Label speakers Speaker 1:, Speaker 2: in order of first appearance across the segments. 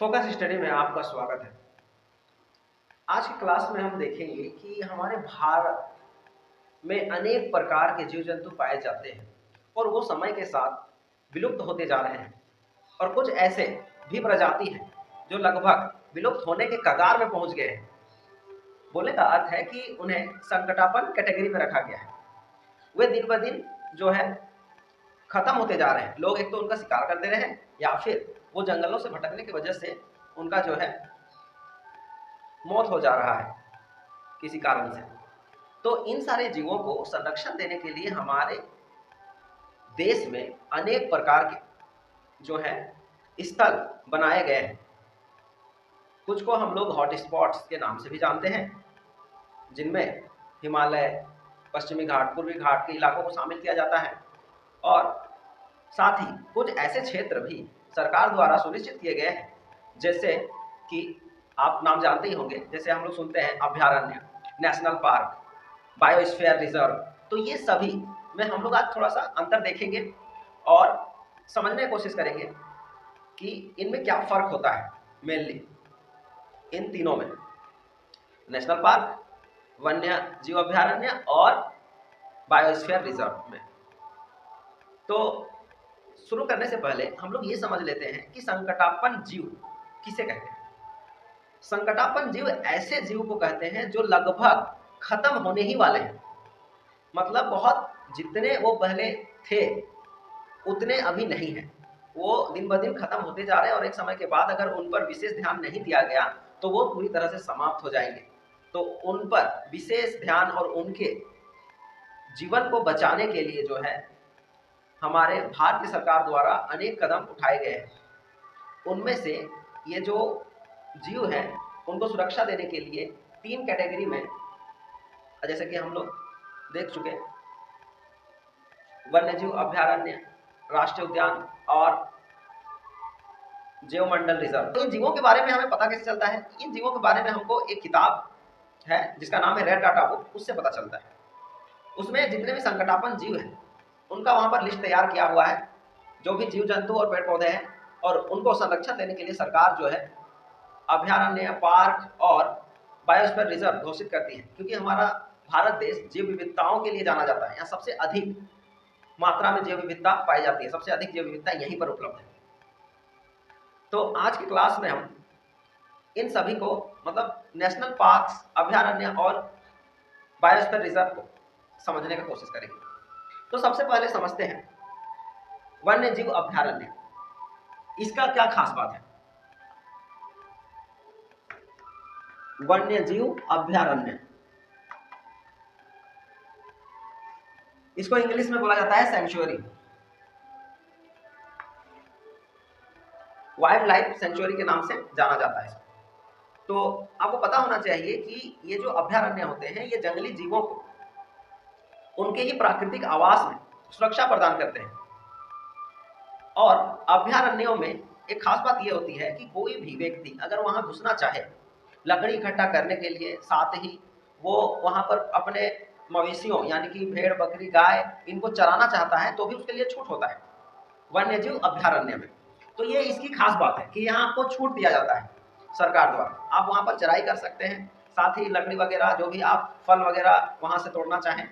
Speaker 1: Focus study में आपका स्वागत है। आज की क्लास में हम देखेंगे कि हमारे भारत में अनेक प्रकार के जीव जंतु पाए जाते हैं और वो समय के साथ विलुप्त होते जा रहे हैं और कुछ ऐसे भी प्रजाति हैं जो लगभग विलुप्त होने के कगार में पहुंच गए हैं। बोलने का अर्थ है कि उन्हें संकटापन्न कैटेगरी में रखा गया है। वे दिन ब दिन जो है खत्म होते जा रहे हैं। लोग एक तो उनका शिकार कर दे रहे हैं या फिर वो जंगलों से भटकने की वजह से उनका जो है मौत हो जा रहा है किसी कारण से। तो इन सारे जीवों को संरक्षण देने के लिए हमारे देश में अनेक प्रकार के जो है स्थल बनाए गए हैं। कुछ को हम लोग हॉट स्पॉट्स के नाम से भी जानते हैं, जिनमें हिमालय, पश्चिमी घाट, पूर्वी घाट के इलाकों को शामिल किया जाता है। और साथ ही कुछ ऐसे क्षेत्र भी सरकार द्वारा सुनिश्चित किए गए हैं, जैसे कि आप नाम जानते ही होंगे, जैसे हम लोग सुनते हैं अभयारण्य, नेशनल पार्क, बायोस्फीयर रिजर्व। तो ये सभी में हम लोग आज थोड़ा सा अंतर देखेंगे और समझने की कोशिश करेंगे कि इनमें क्या फर्क होता है। मेनली इन तीनों में, नेशनल पार्क, वन्य जीव अभयारण्य और बायोस्फीयर रिजर्व में। तो शुरू करने से पहले हम लोग ये समझ लेते हैं कि संकटापन्न जीव किसे कहते हैं। संकटापन्न जीव ऐसे जीव को कहते हैं जो लगभग खत्म होने ही वाले हैं। मतलब बहुत जितने वो पहले थे उतने अभी नहीं हैं। वो दिन ब दिन खत्म होते जा रहे हैं और एक समय के बाद अगर उन पर विशेष ध्यान नहीं दिया गया तो वो पूरी तरह से समाप्त हो जाएंगे। तो उन पर विशेष ध्यान और उनके जीवन को बचाने के लिए जो है हमारे भारतीय सरकार द्वारा अनेक कदम उठाए गए हैं। उनमें से ये जो जीव हैं उनको सुरक्षा देने के लिए 3 कैटेगरी में, जैसे कि हम लोग देख चुके, वन्य जीव अभयारण्य, राष्ट्रीय उद्यान और जीवमंडल रिजर्व। तो इन जीवों के बारे में हमें पता कैसे चलता है? इन जीवों के बारे में हमको एक किताब है जिसका नाम है रेड डाटा बुक, उससे पता चलता है। उसमें जितने भी संकटापन्न जीव हैं उनका वहां पर लिस्ट तैयार किया हुआ है, जो भी जीव जंतु और पेड़ पौधे हैं, और उनको संरक्षण देने के लिए सरकार जो है अभयारण्य, पार्क और बायोस्फीयर रिजर्व घोषित करती है। क्योंकि हमारा भारत देश जैव विविधताओं के लिए जाना जाता है। यहाँ सबसे अधिक मात्रा में जैव विविधता पाई जाती है, सबसे अधिक जैव विविधता यहीं पर उपलब्ध है। तो आज की क्लास में हम इन सभी को, मतलब नेशनल पार्क्स, अभयारण्य और बायोस्फीयर रिजर्व को समझने की कोशिश करेंगे। तो सबसे पहले समझते हैं वन्य जीव अभयारण्य। इसका क्या खास बात है? वन्य जीव अभयारण्य, इसको इंग्लिश में बोला जाता है सेंचुरी, वाइल्ड लाइफ सेंचुरी के नाम से जाना जाता है। तो आपको पता होना चाहिए कि ये जो अभयारण्य होते हैं ये जंगली जीवों को उनके ही प्राकृतिक आवास में सुरक्षा प्रदान करते हैं। और अभयारण्यों में एक खास बात यह होती है कि कोई भी व्यक्ति अगर वहां घुसना चाहे लकड़ी इकट्ठा करने के लिए, साथ ही वो वहां पर अपने मवेशियों यानी कि भेड़, बकरी, गाय, इनको चराना चाहता है तो भी उसके लिए छूट होता है वन्य जीव अभयारण्य में। तो ये इसकी खास बात है कि यहाँ आपको छूट दिया जाता है सरकार द्वारा। आप वहाँ पर चराई कर सकते हैं, साथ ही लकड़ी वगैरह, जो भी आप फल वगैरह वहाँ से तोड़ना चाहें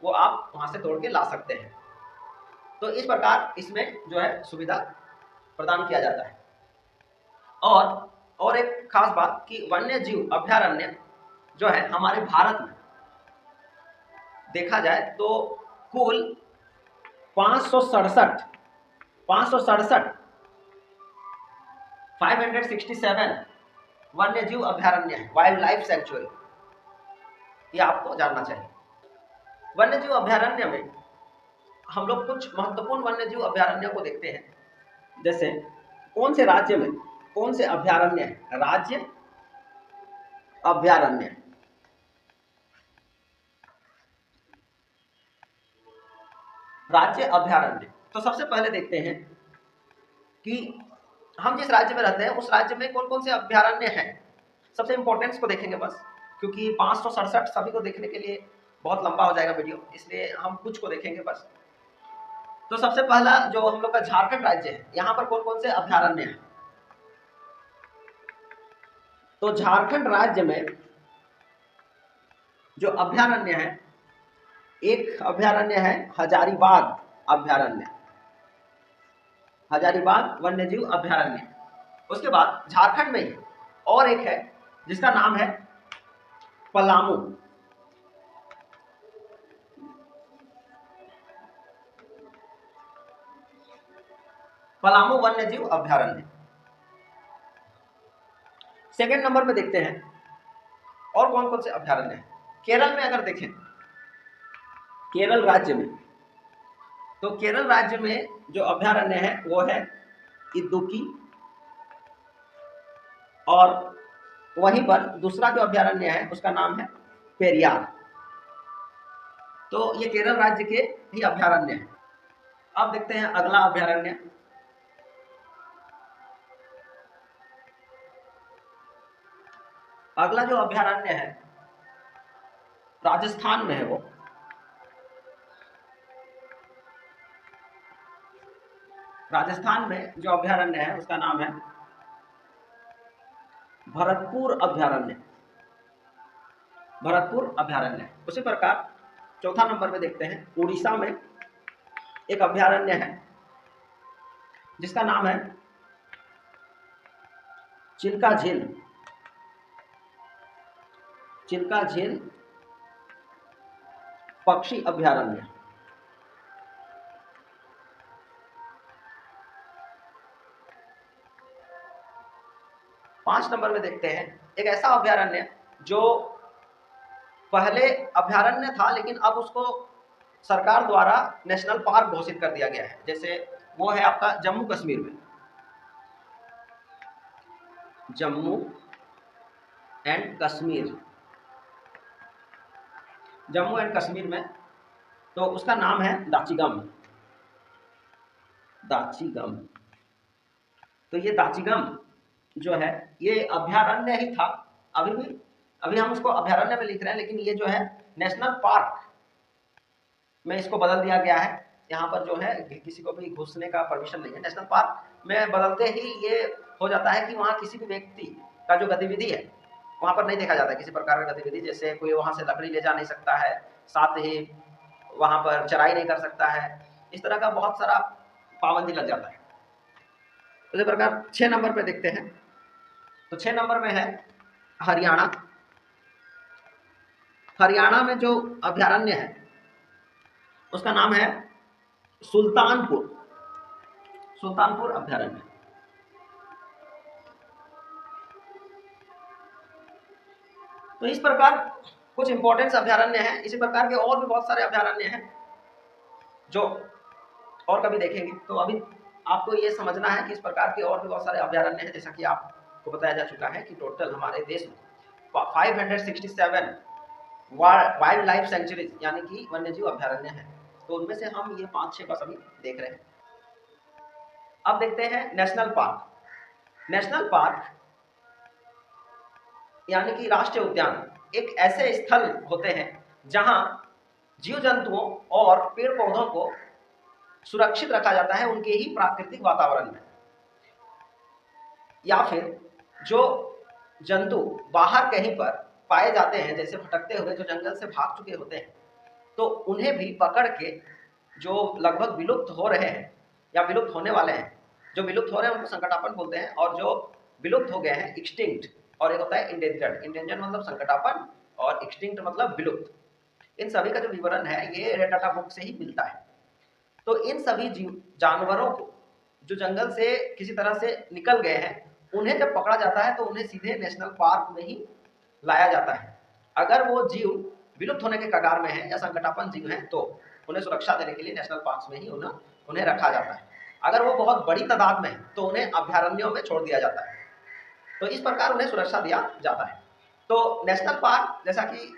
Speaker 1: वो आप वहाँ से तोड़ के ला सकते हैं। तो इस प्रकार इसमें जो है सुविधा प्रदान किया जाता है। और एक खास बात कि वन्य जीव अभयारण्य जो है हमारे भारत में देखा जाए तो कुल 567 वन्य जीव अभयारण्य है, वाइल्ड लाइफ सेंचुरी। ये आपको जानना चाहिए। वन्य जीव अभयारण्य में हम लोग कुछ महत्वपूर्ण वन्य जीव अभयारण्य को देखते हैं। जैसे कौन से राज्य में कौन से अभयारण्य है? राज्य अभयारण्य, राज्य अभयारण्य। तो सबसे पहले देखते हैं कि हम जिस राज्य में रहते हैं उस राज्य में कौन कौन से अभयारण्य हैं। सबसे इंपॉर्टेंस को देखेंगे बस, क्योंकि 567 सभी को देखने के लिए बहुत लंबा हो जाएगा वीडियो, इसलिए हम कुछ को देखेंगे बस। तो सबसे पहला जो हम लोग का झारखंड राज्य है, यहाँ पर कौन कौन से अभयारण्य हैं? तो झारखंड राज्य में जो अभयारण्य है, एक अभयारण्य है हजारीबाग अभयारण्य, हजारीबाग वन्यजीव अभयारण्य। उसके बाद झारखंड में ही और एक है जिसका नाम है पलामू। पलामू वन्यजीव अभयारण्य। सेकंड नंबर में देखते हैं और कौन कौन से अभयारण्य हैं। केरल में अगर देखें, केरल राज्य में, तो केरल राज्य में जो अभयारण्य है वो है इदुक्की, और वहीं पर दूसरा जो अभयारण्य है उसका नाम है पेरियार। तो ये केरल राज्य के ही अभयारण्य है। अब देखते हैं अगला अभयारण्य। अगला जो अभयारण्य है राजस्थान में है वो। राजस्थान में जो अभयारण्य है उसका नाम है भरतपुर अभयारण्य। भरतपुर अभयारण्य। उसी प्रकार चौथा नंबर पे देखते हैं, उड़ीसा में एक अभयारण्य है जिसका नाम है चिल्का झील। चिल्का झील पक्षी अभयारण्य। पांच नंबर में देखते हैं एक ऐसा अभयारण्य जो पहले अभयारण्य था लेकिन अब उसको सरकार द्वारा नेशनल पार्क घोषित कर दिया गया है। जैसे वो है आपका जम्मू कश्मीर में, जम्मू एंड कश्मीर, जम्मू एंड कश्मीर में, तो उसका नाम है दाचिगम। दाचिगम। तो ये दाचिगम जो है ये अभयारण्य ही था, अभी हम उसको अभयारण्य में लिख रहे हैं, लेकिन ये जो है नेशनल पार्क में इसको बदल दिया गया है। यहाँ पर जो है किसी को भी घुसने का परमिशन नहीं है। नेशनल पार्क में बदलते ही ये हो जाता है कि वहाँ किसी भी व्यक्ति का जो गतिविधि है वहाँ पर नहीं देखा जाता है किसी प्रकार का गतिविधि। जैसे कोई वहाँ से लकड़ी ले जा नहीं सकता है, साथ ही वहाँ पर चराई नहीं कर सकता है, इस तरह का बहुत सारा पाबंदी लग जाता है। इसी प्रकार 6 नंबर पे देखते हैं, तो 6 नंबर में है हरियाणा। हरियाणा में जो अभयारण्य है उसका नाम है सुल्तानपुर। सुल्तानपुर अभयारण्य। तो इस प्रकार कुछ इंपॉर्टेंट अभयारण्य हैं। इसी प्रकार के और भी बहुत सारे अभयारण्य हैं जो और कभी देखेंगे। तो अभी आपको ये समझना है कि इस प्रकार के और भी बहुत सारे अभयारण्य हैं। जैसा कि आपको बताया जा चुका है कि टोटल हमारे देश में 567 वाइल्ड लाइफ सेंचुरीज यानी कि वन्यजीव अभयारण्य हैं। तो उनमें से हम ये 5-6 बस अभी देख रहे हैं। अब देखते हैं नेशनल पार्क। नेशनल पार्क यानी कि राष्ट्रीय उद्यान एक ऐसे स्थल होते हैं जहां जीव जंतुओं और पेड़ पौधों को सुरक्षित रखा जाता है उनके ही प्राकृतिक वातावरण में, या फिर जो जंतु बाहर कहीं पर पाए जाते हैं जैसे भटकते हुए जो जंगल से भाग चुके होते हैं, तो उन्हें भी पकड़ के जो लगभग विलुप्त हो रहे हैं या विलुप्त होने वाले हैं, जो विलुप्त हो रहे हैं उनको संकटापन्न बोलते हैं, और जो विलुप्त हो गए हैं एक्सटिंक्ट, और एक होता है इंडेंजर्ड। इंडेंजर्ड मतलब संकटापन्न और एक्सटिंक्ट मतलब विलुप्त। इन सभी का जो विवरण है ये रेड डाटा बुक से ही मिलता है। तो इन सभी जानवरों को जो जंगल से किसी तरह से निकल गए हैं उन्हें जब पकड़ा जाता है तो उन्हें सीधे नेशनल पार्क में ही लाया जाता है। अगर वो जीव विलुप्त होने के कगार में है या संकटापन्न जीव है तो उन्हें सुरक्षा देने के लिए नेशनल पार्क में ही उन्हें रखा जाता है। अगर वो बहुत बड़ी तादाद में है तो उन्हें अभयारण्यों में छोड़ दिया जाता है। तो इस प्रकार उन्हें सुरक्षा दिया जाता है। तो नेशनल पार्क जैसा कि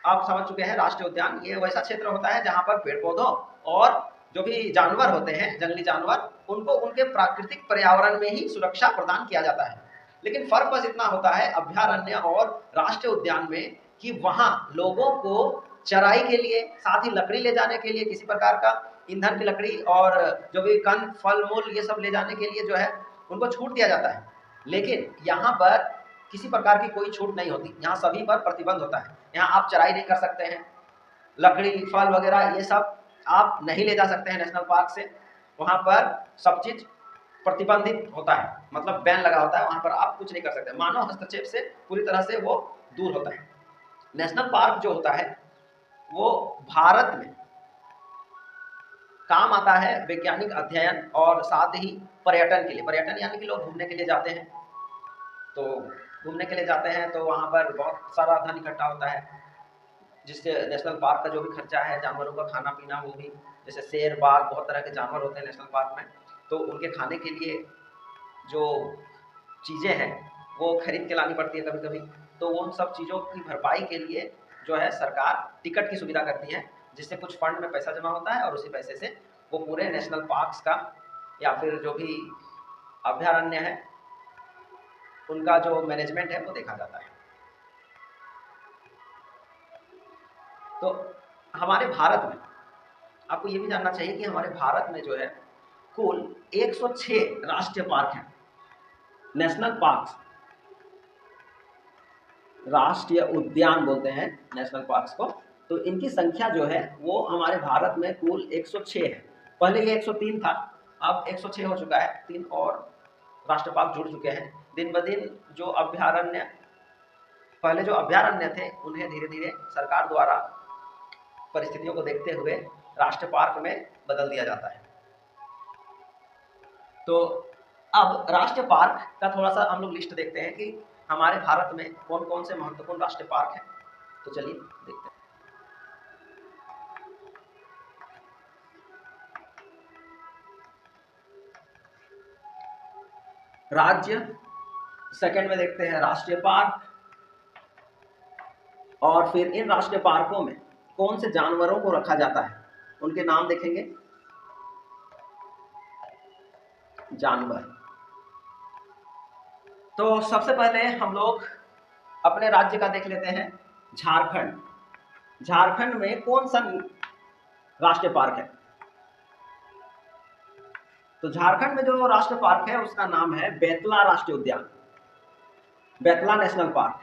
Speaker 1: आप समझ चुके हैं, राष्ट्रीय उद्यान ये वैसा क्षेत्र होता है जहां पर पेड़ पौधों और जो भी जानवर होते हैं, जंगली जानवर, उनको उनके प्राकृतिक पर्यावरण में ही सुरक्षा प्रदान किया जाता है। लेकिन फर्क बस इतना होता है अभयारण्य और राष्ट्रीय उद्यान में कि वहां लोगों को चराई के लिए, साथ ही लकड़ी ले जाने के लिए, किसी प्रकार का ईंधन की लकड़ी और जो भी कंद फल मूल ये सब ले जाने के लिए जो है उनको छूट दिया जाता है। लेकिन यहाँ पर किसी प्रकार की कोई छूट नहीं होती, यहाँ सभी पर प्रतिबंध होता है। यहाँ आप चराई नहीं कर सकते हैं, लकड़ी फल वगैरह ये सब आप नहीं ले जा सकते हैं नेशनल पार्क से। वहाँ पर सब चीज प्रतिबंधित होता है, मतलब बैन लगा होता है, वहाँ पर आप कुछ नहीं कर सकते। मानव हस्तक्षेप से पूरी तरह से वो दूर होता है। नेशनल पार्क जो होता है वो भारत में काम आता है वैज्ञानिक अध्ययन और साथ ही पर्यटन के लिए। पर्यटन यानी कि लोग घूमने के लिए जाते हैं, तो घूमने के लिए जाते हैं तो वहाँ पर बहुत सारा धन इकट्ठा होता है, जिससे नेशनल पार्क का जो भी खर्चा है, जानवरों का खाना पीना, वो भी जैसे शेर बाघ बहुत तरह के जानवर होते हैं नेशनल पार्क में, तो उनके खाने के लिए जो चीज़ें हैं वो खरीद के लानी पड़ती है कभी कभी। तो उन सब चीज़ों की भरपाई के लिए जो है सरकार टिकट की सुविधा करती है, जिससे कुछ फंड में पैसा जमा होता है और उसी पैसे से वो पूरे नेशनल पार्क्स का या फिर जो भी अभयारण्य है उनका जो मैनेजमेंट है वो देखा जाता है। तो हमारे भारत में आपको ये भी जानना चाहिए कि हमारे भारत में जो है कुल 106 राष्ट्रीय पार्क हैं, नेशनल पार्क्स, राष्ट्रीय उद्यान बोलते हैं नेशनल पार्क्स को। तो इनकी संख्या जो है वो हमारे भारत में कुल 106 है। पहले ये 103 था, अब 106 हो चुका है, 3 और राष्ट्रीय पार्क जुड़ चुके हैं। दिन ब दिन जो अभयारण्य, पहले जो अभयारण्य थे उन्हें धीरे धीरे सरकार द्वारा परिस्थितियों को देखते हुए राष्ट्रीय पार्क में बदल दिया जाता है। तो अब राष्ट्रीय पार्क का थोड़ा सा हम लोग लिस्ट देखते हैं कि हमारे भारत में कौन कौन से महत्वपूर्ण राष्ट्रीय पार्क हैं। तो चलिए देखते हैं। राज्य सेकंड में देखते हैं राष्ट्रीय पार्क, और फिर इन राष्ट्रीय पार्कों में कौन से जानवरों को रखा जाता है उनके नाम देखेंगे। जानवर, तो सबसे पहले हम लोग अपने राज्य का देख लेते हैं, झारखंड। झारखंड में कौन सा राष्ट्रीय पार्क है? तो झारखंड में जो राष्ट्रीय पार्क है उसका नाम है बेतला राष्ट्रीय उद्यान, बेतला नेशनल पार्क।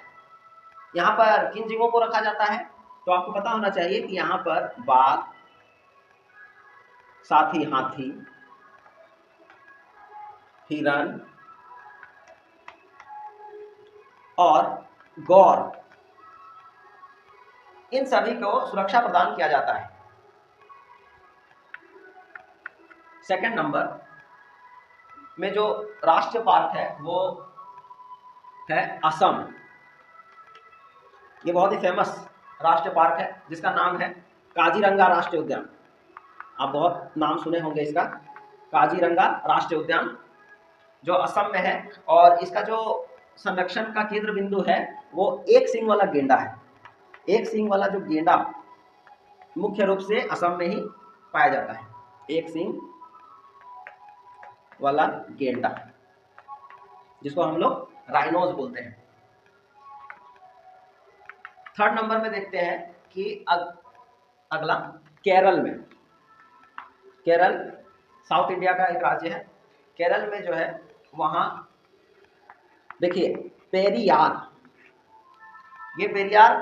Speaker 1: यहाँ पर किन जीवों को रखा जाता है? तो आपको पता होना चाहिए कि यहाँ पर बाघ, साथ ही हाथी, हिरण और गौर, इन सभी को सुरक्षा प्रदान किया जाता है। सेकंड नंबर में जो राष्ट्रीय पार्क है वो है असम। ये बहुत ही फेमस राष्ट्रीय पार्क है जिसका नाम है काजीरंगा राष्ट्रीय उद्यान। आप बहुत नाम सुने होंगे इसका, काजीरंगा राष्ट्रीय उद्यान जो असम में है। और इसका जो संरक्षण का केंद्र बिंदु है वो एक सींग वाला गेंडा है। एक सींग वाला जो गेंडा मुख्य रूप से असम में ही पाया जाता है, एक सींग वाला गेंडा, जिसको हम लोग राइनोज बोलते हैं। थर्ड नंबर में देखते हैं कि अगला केरल में, केरल साउथ इंडिया का एक राज्य है। केरल में जो है वहाँ देखिए पेरियार, ये पेरियार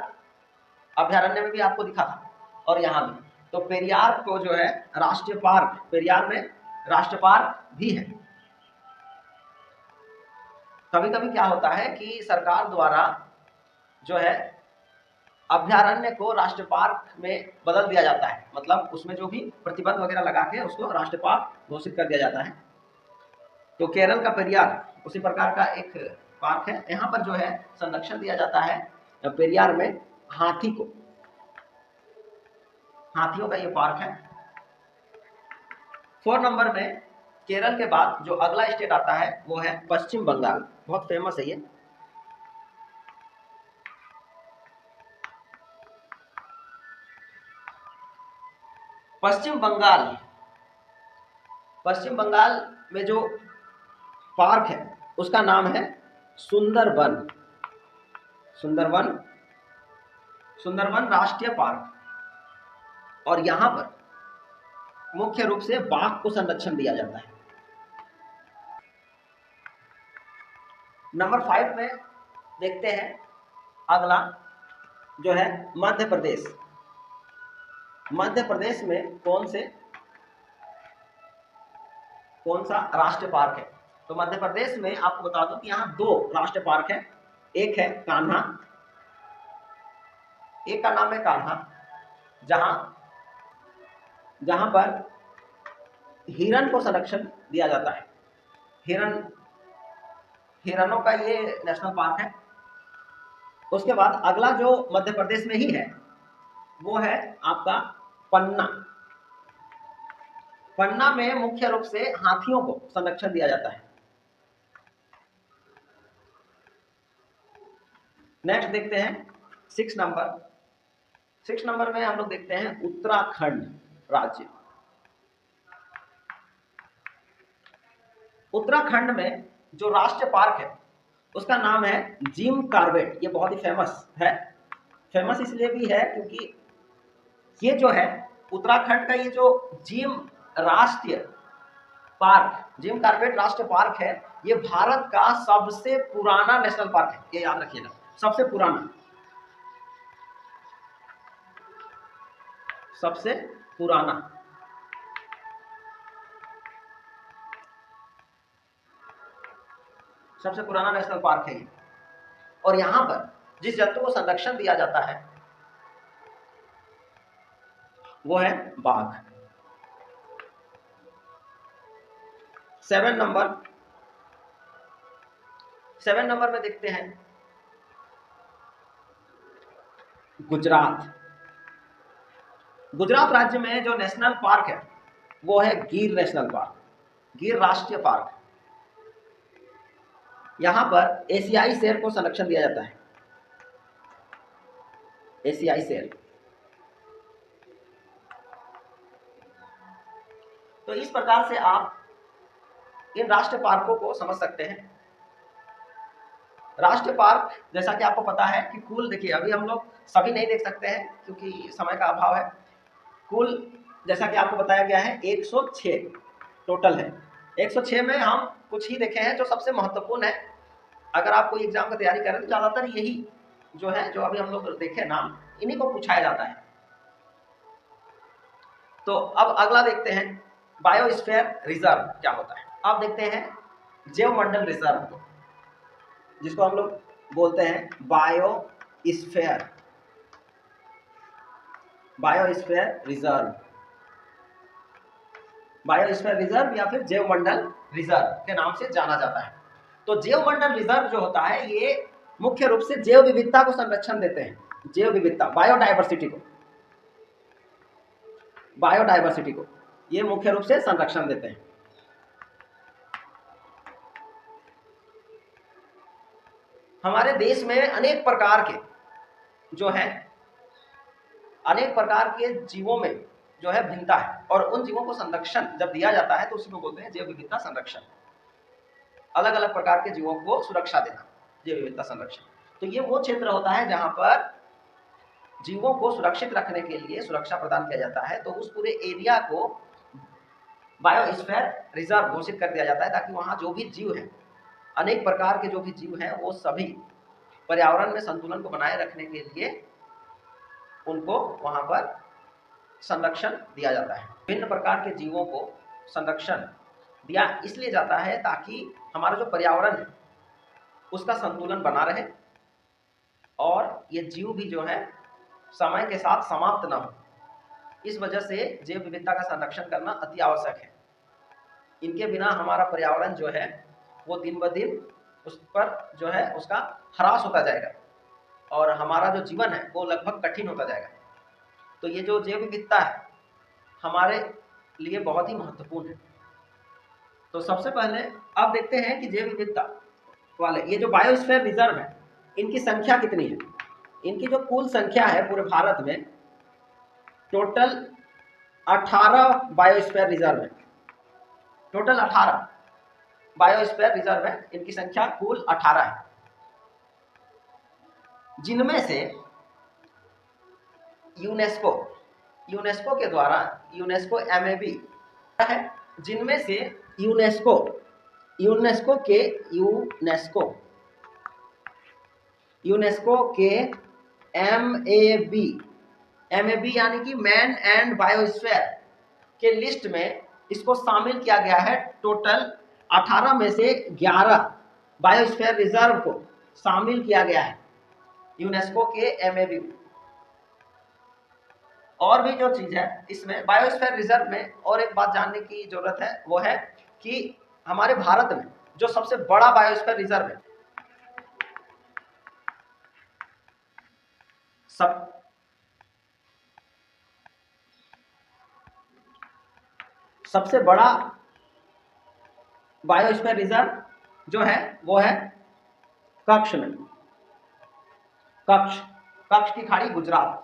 Speaker 1: अभयारण्य में भी आपको दिखा था और यहाँ भी। तो पेरियार को जो है राष्ट्रीय पार्क, पेरियार में राष्ट्रीय पार्क भी है। कभी कभी क्या होता है कि सरकार द्वारा जो है अभयारण्य को राष्ट्रीय पार्क में बदल दिया जाता है, मतलब उसमें जो भी प्रतिबंध वगैरह लगा के उसको राष्ट्रीय पार्क घोषित कर दिया जाता है। तो केरल का पेरियार उसी प्रकार का एक पार्क है। यहाँ पर जो है संरक्षण दिया जाता है पेरियार में हाथी को, हाथियों का ये पार्क है। 4 नंबर में केरल के बाद जो अगला स्टेट आता है वो है पश्चिम बंगाल, बहुत फेमस है ये। पश्चिम बंगाल, पश्चिम बंगाल में जो पार्क है उसका नाम है सुंदरवन, सुंदरवन, सुंदरवन राष्ट्रीय पार्क। और यहां पर मुख्य रूप से बाघ को संरक्षण दिया जाता है। नंबर 5 में देखते हैं अगला जो है मध्य प्रदेश। मध्य प्रदेश में कौन सा राष्ट्रीय पार्क है? तो मध्य प्रदेश में आपको बता दूं कि यहाँ 2 राष्ट्रीय पार्क है। एक है कान्हा, एक का नाम है कान्हा, जहां पर हिरण को संरक्षण दिया जाता है। हिरणों का ये नेशनल पार्क है। उसके बाद अगला जो मध्य प्रदेश में ही है वो है आपका पन्ना। पन्ना में मुख्य रूप से हाथियों को संरक्षण दिया जाता है। नेक्स्ट देखते हैं 6 नंबर। 6 नंबर में हम लोग देखते हैं उत्तराखंड राज्य। उत्तराखंड में जो राष्ट्रीय पार्क है उसका नाम है जिम कॉर्बेट। ये बहुत ही फेमस है। फेमस इसलिए भी है क्योंकि ये जो है उत्तराखंड का ये जो जिम कॉर्बेट राष्ट्रीय पार्क है, ये भारत का सबसे पुराना नेशनल पार्क है। ये याद रखिएगा, सबसे पुराना नेशनल पार्क है ये। और यहां पर जिस जंतु को संरक्षण दिया जाता है वो है बाघ। 7 नंबर में देखते हैं गुजरात राज्य में जो नेशनल पार्क है वो है गिर नेशनल पार्क, गिर राष्ट्रीय पार्क। यहां पर एशियाई शेर को संरक्षण दिया जाता है। एशियाई शेर। तो इस प्रकार से आप इन राष्ट्रीय पार्कों को समझ सकते हैं। राष्ट्रीय पार्क जैसा कि आपको पता है कि कुल, देखिए अभी हम लोग सभी नहीं देख सकते हैं क्योंकि समय का अभाव है। कुल जैसा कि आपको बताया गया है 106 टोटल है। 106 में हम कुछ ही देखे हैं जो सबसे महत्वपूर्ण है। अगर आप कोई एग्जाम की तैयारी करें तो ज्यादातर यही जो है, जो अभी हम लोग देखे नाम, इन्हीं को पूछाया जाता है। तो अब अगला देखते हैं बायोस्फीयर रिजर्व क्या होता है। अब देखते हैं जैव मंडल रिजर्व को, जिसको हम लोग बोलते हैं बायोस्फीयर रिजर्व या फिर जैव मंडल रिजर्व के नाम से जाना जाता है। तो जैव मंडल रिजर्व जो होता है ये मुख्य रूप से जैव विविधता को संरक्षण देते हैं। जैव विविधता, बायोडायवर्सिटी को ये मुख्य रूप से संरक्षण देते हैं। हमारे देश में अनेक प्रकार के जीवों में जो है भिन्नता है, और उन जीवों को संरक्षण जब दिया जाता है तो उसी को बोलते हैं जैव विविधता संरक्षण। अलग अलग प्रकार के जीवों को सुरक्षा देना, जैव विविधता संरक्षण। तो ये वो क्षेत्र होता है जहां पर जीवों को सुरक्षित रखने के लिए सुरक्षा प्रदान किया जाता है। तो उस पूरे एरिया को बायोस्फीयर रिजर्व घोषित कर दिया जाता है, ताकि वहां जो भी जीव है, अनेक प्रकार के जो भी जीव हैं, वो सभी पर्यावरण में संतुलन को बनाए रखने के लिए उनको वहां पर संरक्षण दिया जाता है। विभिन्न प्रकार के जीवों को संरक्षण दिया इसलिए जाता है ताकि हमारा जो पर्यावरण है उसका संतुलन बना रहे, और ये जीव भी जो है समय के साथ समाप्त ना हो। इस वजह से जैव विविधता का संरक्षण करना अति आवश्यक है। इनके बिना हमारा पर्यावरण जो है वो दिन ब दिन उस पर जो है उसका ह्रास होता जाएगा, और हमारा जो जीवन है वो लगभग कठिन होता जाएगा। तो ये जो जैव विविधता है हमारे लिए बहुत ही महत्वपूर्ण है। तो सबसे पहले अब देखते हैं कि जैव विविधता वाले ये जो बायोस्फीयर रिजर्व है इनकी संख्या कितनी है। इनकी जो कुल संख्या है पूरे भारत में टोटल 18 बायोस्फीयर रिजर्व है। टोटल 18 बायोस्फीयर रिजर्व है, इनकी संख्या कुल 18 है, जिनमें से यूनेस्को के द्वारा यूनेस्को MAB है, जिनमें से यूनेस्को यूनेस्को के एम ए बी यानी कि मैन एंड बायोस्फीयर के लिस्ट में इसको शामिल किया गया है। टोटल 18 में से 11 बायोस्फीयर रिजर्व को शामिल किया गया है यूनेस्को के एमएबी। और भी जो चीज है इसमें बायोस्फीयर रिजर्व में और एक बात जानने की जरूरत है, वो है कि हमारे भारत में जो सबसे बड़ा बायोस्फीयर रिजर्व है, सबसे बड़ा बायोस्फीयर रिजर्व जो है वो है कच्छ में, कच्छ की खाड़ी गुजरात।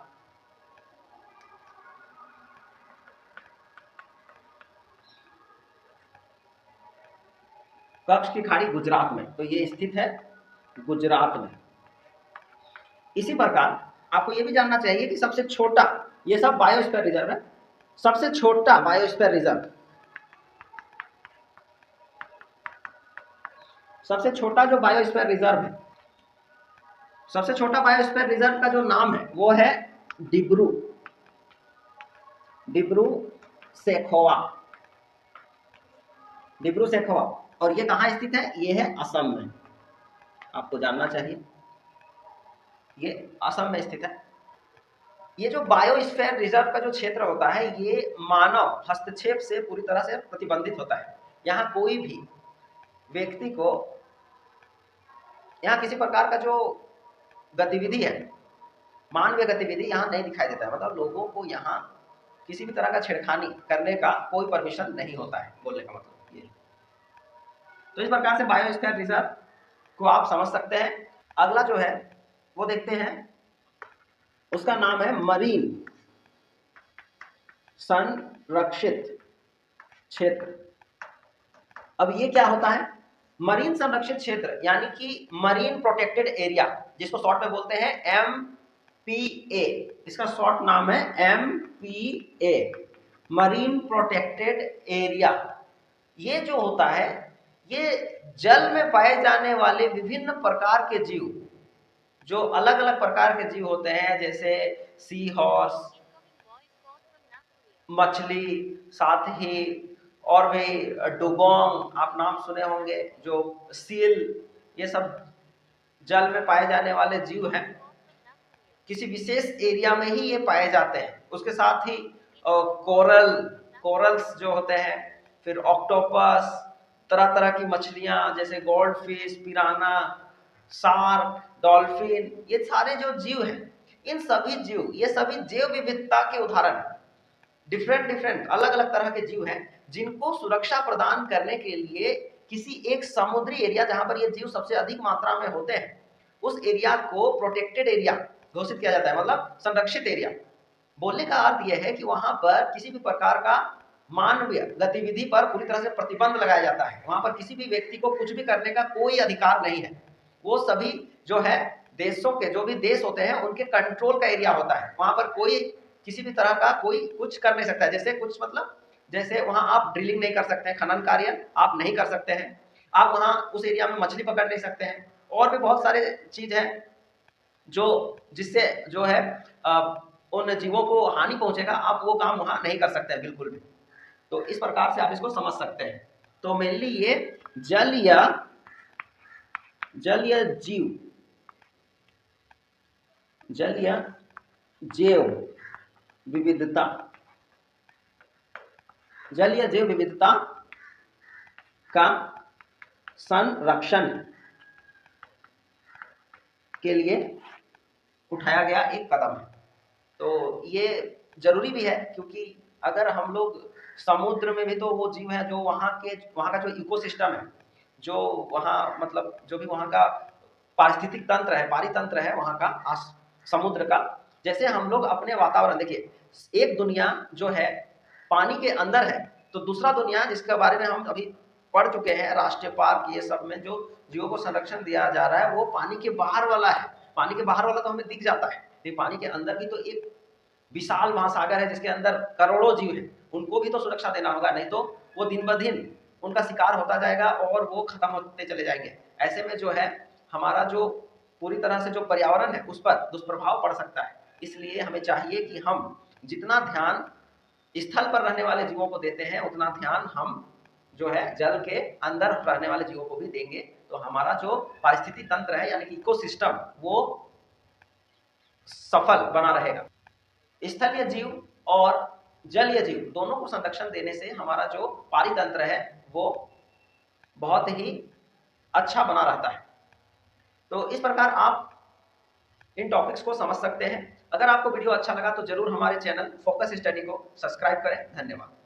Speaker 1: कच्छ की खाड़ी गुजरात में, तो ये स्थित है गुजरात में। इसी प्रकार आपको ये भी जानना चाहिए कि सबसे छोटा, ये सब बायोस्फीयर रिजर्व है, सबसे छोटा बायोस्फीयर रिजर्व, सबसे छोटा जो बायोस्फीयर रिजर्व है, सबसे छोटा बायोस्फीयर रिजर्व का जो नाम है वो है डिब्रू सैखोवा। और ये कहाँ स्थित है? ये है असम में, आपको जानना चाहिए, ये असम में स्थित है। ये जो बायोस्फीयर रिजर्व का जो क्षेत्र होता है ये मानव हस्तक्षेप से पूरी तरह से प्रतिबंधित होता है। यहाँ कोई भी व्यक्ति को, यहाँ किसी प्रकार का जो गतिविधि है, मानवीय गतिविधि यहाँ नहीं दिखाई देता है। मतलब लोगों को यहाँ किसी भी तरह का छेड़खानी करने का कोई परमिशन नहीं होता है, बोलने का मतलब ये। तो इस प्रकार से बायोस्फीयर रिजर्व को आप समझ सकते हैं। अगला जो है वो देखते हैं, उसका नाम है मरीन संरक्षित क्षेत्र। अब ये क्या होता है? मरीन संरक्षित क्षेत्र यानी कि मरीन प्रोटेक्टेड एरिया, जिसको शॉर्ट में बोलते हैं MPA। इसका शॉर्ट नाम है MPA, मरीन प्रोटेक्टेड एरिया। ये जो होता है ये जल में पाए जाने वाले विभिन्न प्रकार के जीव, जो अलग अलग प्रकार के जीव होते हैं, जैसे सी हॉर्स, मछली, साथ ही और भी डुगोंग, आप नाम सुने होंगे, जो सील, ये सब जल में पाए जाने वाले जीव हैं। किसी विशेष एरिया में ही ये पाए जाते हैं। उसके साथ ही कोरल्स जो होते हैं, फिर ऑक्टोपस, तरह तरह की मछलियां जैसे गोल्ड फिश, पिराना, शार्क, डॉल्फिन, ये सारे जो जीव हैं, इन सभी जीव, ये सभी जैव विविधता के उदाहरण हैं। डिफरेंट अलग अलग तरह के जीव हैं जिनको सुरक्षा प्रदान करने के लिए किसी एक समुद्री एरिया जहां पर ये जीव सबसे अधिक मात्रा में होते हैं, उस एरिया को प्रोटेक्टेड एरिया घोषित किया जाता है, मतलब संरक्षित एरिया। बोलने का अर्थ यह है कि वहां पर किसी भी प्रकार का मानवीय गतिविधि पर पूरी तरह से प्रतिबंध लगाया जाता है। वहां पर किसी भी व्यक्ति को कुछ भी करने का कोई अधिकार नहीं है। वो सभी जो है देशों के, जो भी देश होते हैं, उनके कंट्रोल का एरिया होता है। वहां पर कोई किसी भी तरह का कोई कुछ कर नहीं सकता है। जैसे कुछ मतलब, जैसे वहां आप ड्रिलिंग नहीं कर सकते हैं, खनन कार्य आप नहीं कर सकते हैं, आप वहां उस एरिया में मछली पकड़ नहीं सकते हैं, और भी बहुत सारे चीज है जो जिससे जो है उन जीवों को हानि पहुंचेगा, आप वो काम वहां नहीं कर सकते हैं बिल्कुल भी। तो इस प्रकार से आप इसको समझ सकते हैं। तो मेनली ये जल या जीव, जल या जैव विविधता, जल या जैव विविधता का संरक्षण के लिए उठाया गया एक कदम है। तो ये जरूरी भी है, क्योंकि अगर हम लोग समुद्र में भी, तो वो जीव है जो वहाँ का जो इकोसिस्टम है, जो वहाँ मतलब जो भी वहाँ का पारिस्थितिक तंत्र है, पारितंत्र है वहाँ का समुद्र का, जैसे हम लोग अपने वातावरण, देखिए एक दुनिया जो है पानी के अंदर है, तो दूसरा दुनिया जिसके बारे में हम अभी पढ़ चुके हैं, राष्ट्रीय पार्क, ये सब में जो जीवों को संरक्षण दिया जा रहा है वो पानी के बाहर वाला है। पानी के बाहर वाला तो हमें दिख जाता है, लेकिन पानी के अंदर भी तो एक विशाल महासागर है जिसके अंदर करोड़ों जीव हैं, उनको भी तो सुरक्षा देना होगा, नहीं तो वो दिन ब दिन उनका शिकार होता जाएगा और वो खत्म होते चले जाएंगे। ऐसे में जो है हमारा जो पूरी तरह से जो पर्यावरण है उस पर दुष्प्रभाव पड़ सकता है। इसलिए हमें चाहिए कि हम जितना ध्यान स्थल पर रहने वाले जीवों को देते हैं उतना ध्यान हम जो है जल के अंदर रहने वाले जीवों को भी देंगे, तो हमारा जो पारिस्थितिक तंत्र है यानी कि इकोसिस्टम वो सफल बना रहेगा। स्थलीय जीव और जलीय जीव दोनों को संरक्षण देने से हमारा जो पारितंत्र है वो बहुत ही अच्छा बना रहता है। तो इस प्रकार आप इन टॉपिक्स को समझ सकते हैं। अगर आपको वीडियो अच्छा लगा तो जरूर हमारे चैनल फोकस स्टडी को सब्सक्राइब करें। धन्यवाद।